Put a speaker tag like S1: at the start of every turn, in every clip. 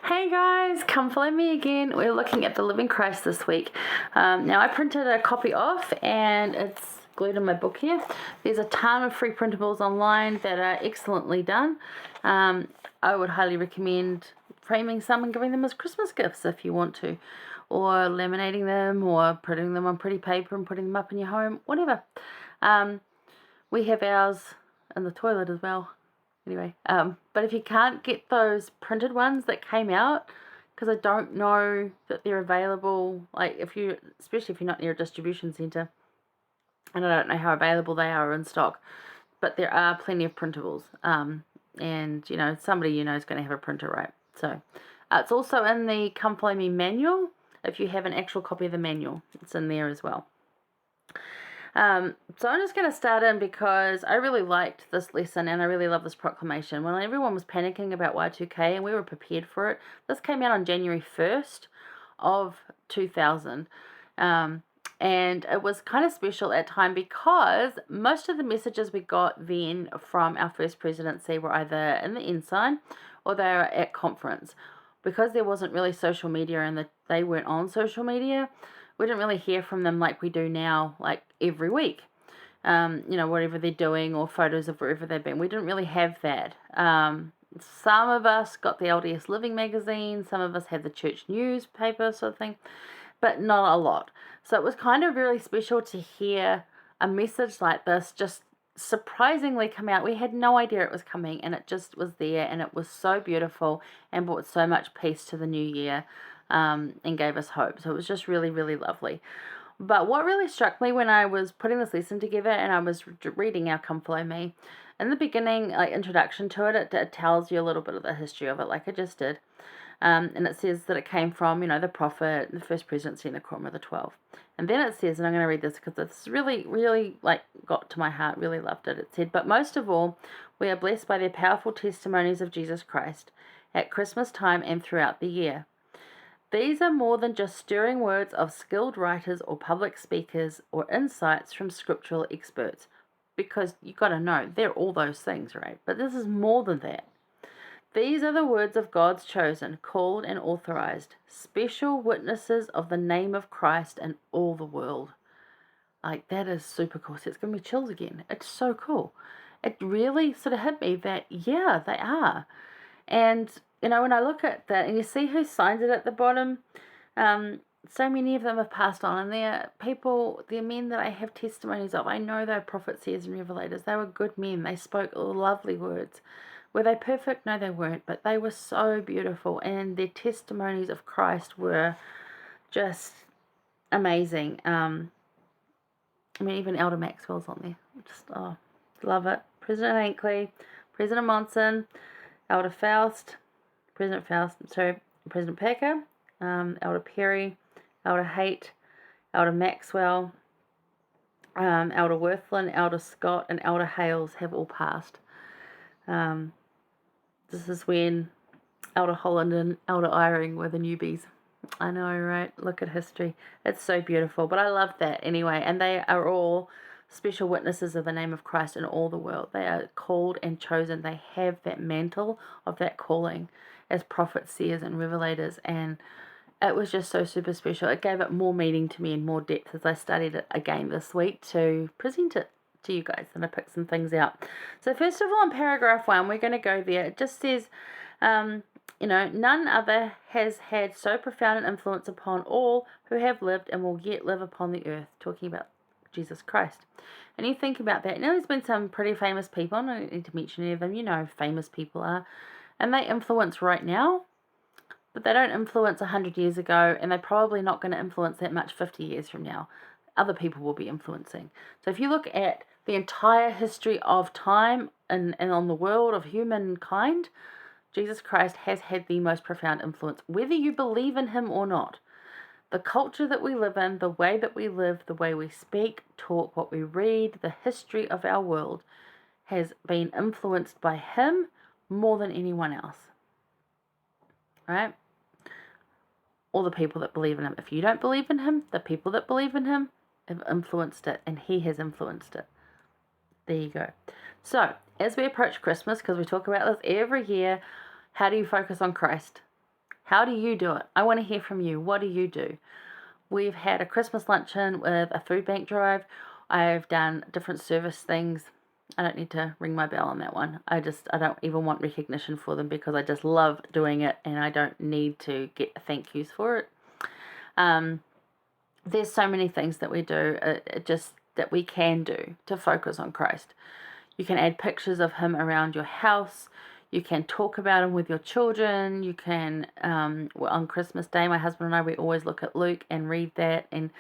S1: Hey guys, come follow me again. We're looking at the Living Christ this week. Now I printed a copy off and it's glued in my book here. There's a ton of free printables online that are excellently done. I would highly recommend framing some and giving them as Christmas gifts if you want to, or laminating them or putting them on pretty paper and putting them up in your home, whatever. We have ours in the toilet as well. Anyway, but if you can't get those printed ones that came out, because I don't know that they're available, like especially if you're not near a distribution centre, and I don't know how available they are in stock, but there are plenty of printables, and somebody is going to have a printer, right? So it's also in the Come Follow Me manual. If you have an actual copy of the manual, it's in there as well. So I'm just going to start in because I really liked this lesson and I really love this proclamation. When everyone was panicking about Y2K and we were prepared for it, this came out on January 1st of 2000. And it was kind of special at time because most of the messages we got then from our first presidency were either in the Ensign or they were at conference. Because there wasn't really social media and they weren't on social media, we didn't really hear from them like we do now, like every week. Whatever they're doing or photos of wherever they've been. We didn't really have that. Some of us got the LDS Living magazine. Some of us had the church newspaper sort of thing, but not a lot. So it was kind of really special to hear a message like this just surprisingly come out. We had no idea it was coming, and it just was there, and it was so beautiful and brought so much peace to the new year. And gave us hope. So it was just really, really lovely. But what really struck me when I was putting this lesson together and I was reading our Come Follow Me, in the beginning, like introduction to it tells you a little bit of the history of it, like I just did. And it says that it came from, the prophet, the first presidency, and the Quorum of the 12. And then it says, and I'm going to read this because it's really, really got to my heart, really loved it. It said, "But most of all, we are blessed by their powerful testimonies of Jesus Christ at Christmas time and throughout the year. These are more than just stirring words of skilled writers or public speakers or insights from scriptural experts." Because you got to know, they're all those things, right? But this is more than that. "These are the words of God's chosen, called and authorized, special witnesses of the name of Christ in all the world." That is super cool. So it's giving me chills again. It's so cool. It really sort of hit me that, yeah, they are. And when I look at that and you see who signs it at the bottom, so many of them have passed on, and they're men that I have testimonies of. I know they're prophets, seers, and revelators. They were good men. They spoke lovely words. Were they perfect? No, they weren't, but they were so beautiful, and their testimonies of Christ were just amazing. Even Elder Maxwell's on there. Just, love it. President Ankley, President Monson, Elder Faust, President Packer, Elder Perry, Elder Haight, Elder Maxwell, Elder Worthland, Elder Scott, and Elder Hales have all passed. This is when Elder Holland and Elder Eyring were the newbies. I know, right? Look at history. It's so beautiful, but I love that anyway. And they are all special witnesses of the name of Christ in all the world. They are called and chosen. They have that mantle of that calling as prophets, seers, and revelators. And it was just so super special. It gave it more meaning to me and more depth as I studied it again this week to present it to you guys. And I picked some things out. So first of all, in paragraph 1, we're going to go there. It just says, "None other has had so profound an influence upon all who have lived and will yet live upon the earth," talking about Jesus Christ. And you think about that. There's been some pretty famous people. I don't need to mention any of them. You know who famous people are. And they influence right now, but they don't influence 100 years ago, and they're probably not going to influence that much 50 years from now. Other people will be influencing. So if you look at the entire history of time and on the world of humankind, Jesus Christ has had the most profound influence, whether you believe in him or not. The culture that we live in, the way that we live, the way we speak, talk, what we read, the history of our world has been influenced by him more than anyone else. Right? Or the people that believe in him. If you don't believe in him, the people that believe in him have influenced it, and he has influenced it. There you go. So, as we approach Christmas, because we talk about this every year, how do you focus on Christ? How do you do it? I want to hear from you. What do you do? We've had a Christmas luncheon with a food bank drive. I've done different service things. I don't need to ring my bell on that one. I don't even want recognition for them because I just love doing it and I don't need to get thank yous for it. There's so many things that we do, just that we can do to focus on Christ. You can add pictures of him around your house. You can talk about him with your children. You can, on Christmas Day, my husband and I, we always look at Luke and read that. And,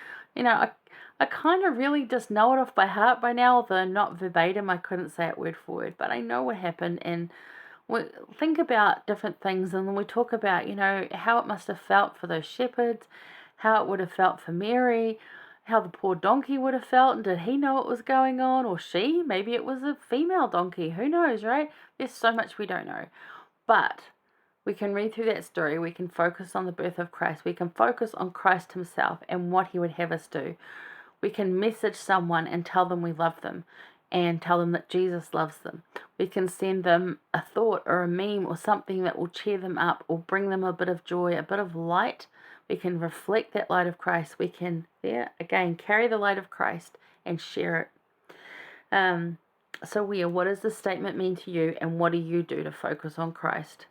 S1: I kind of really just know it off by heart by now, although not verbatim. I couldn't say it word for word, but I know what happened. And we think about different things, and then we talk about, how it must have felt for those shepherds, how it would have felt for Mary, how the poor donkey would have felt, and did he know what was going on, or she? Maybe it was a female donkey. Who knows, right? There's so much we don't know. But we can read through that story. We can focus on the birth of Christ. We can focus on Christ himself and what he would have us do. We can message someone and tell them we love them and tell them that Jesus loves them. We can send them a thought or a meme or something that will cheer them up or bring them a bit of joy, a bit of light. We can reflect that light of Christ. We can, carry the light of Christ and share it. So what does this statement mean to you, and what do you do to focus on Christ?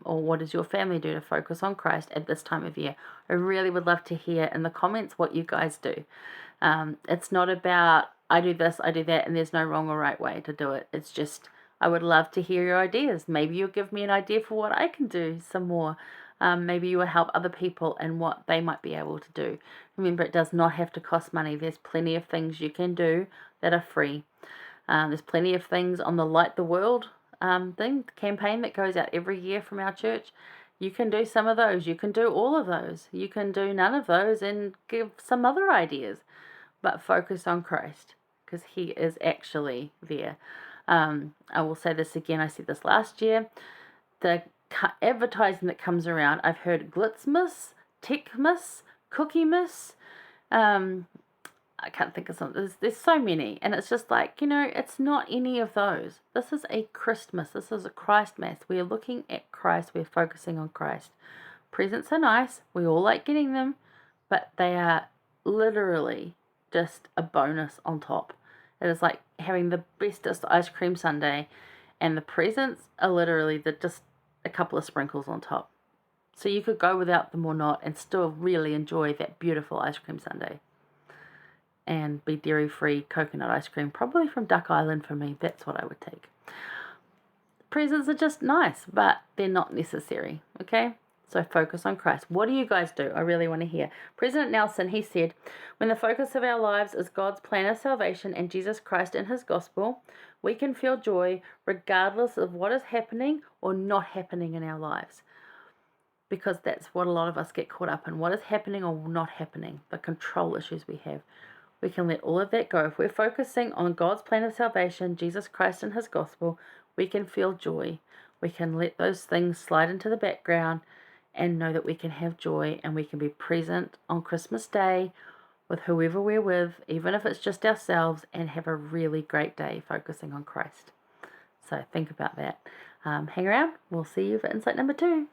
S1: Or what does your family do to focus on Christ at this time of year? I really would love to hear in the comments what you guys do. It's not about I do this, I do that, and there's no wrong or right way to do it. It's just I would love to hear your ideas. Maybe you'll give me an idea for what I can do some more. Maybe you will help other people and what they might be able to do. Remember, it does not have to cost money. There's plenty of things you can do that are free. There's plenty of things on the Light the World campaign that goes out every year from our church. You can do some of those. You can do all of those. You can do none of those and give some other ideas. But focus on Christ, because he is actually there. I will say this again. I said this last year. The advertising that comes around, I've heard Glitzmas, Techmas, Cookiemas. I can't think of something. There's so many, and it's just like, it's not any of those. This is a Christmas. This is a Christ Mass. We are looking at Christ. We're focusing on Christ. Presents are nice. We all like getting them, but they are literally just a bonus on top. It is like having the bestest ice cream sundae, and the presents are literally just a couple of sprinkles on top. So you could go without them or not and still really enjoy that beautiful ice cream sundae. And be dairy-free coconut ice cream, probably from Duck Island for me. That's what I would take. Presents are just nice, but they're not necessary, okay? So focus on Christ. What do you guys do? I really want to hear. President Nelson, he said, when the focus of our lives is God's plan of salvation and Jesus Christ and his gospel, we can feel joy regardless of what is happening or not happening in our lives. Because that's what a lot of us get caught up in. What is happening or not happening, the control issues we have. We can let all of that go. If we're focusing on God's plan of salvation, Jesus Christ and his gospel, we can feel joy. We can let those things slide into the background and know that we can have joy, and we can be present on Christmas Day with whoever we're with, even if it's just ourselves, and have a really great day focusing on Christ. So think about that. Hang around. We'll see you for insight number 2.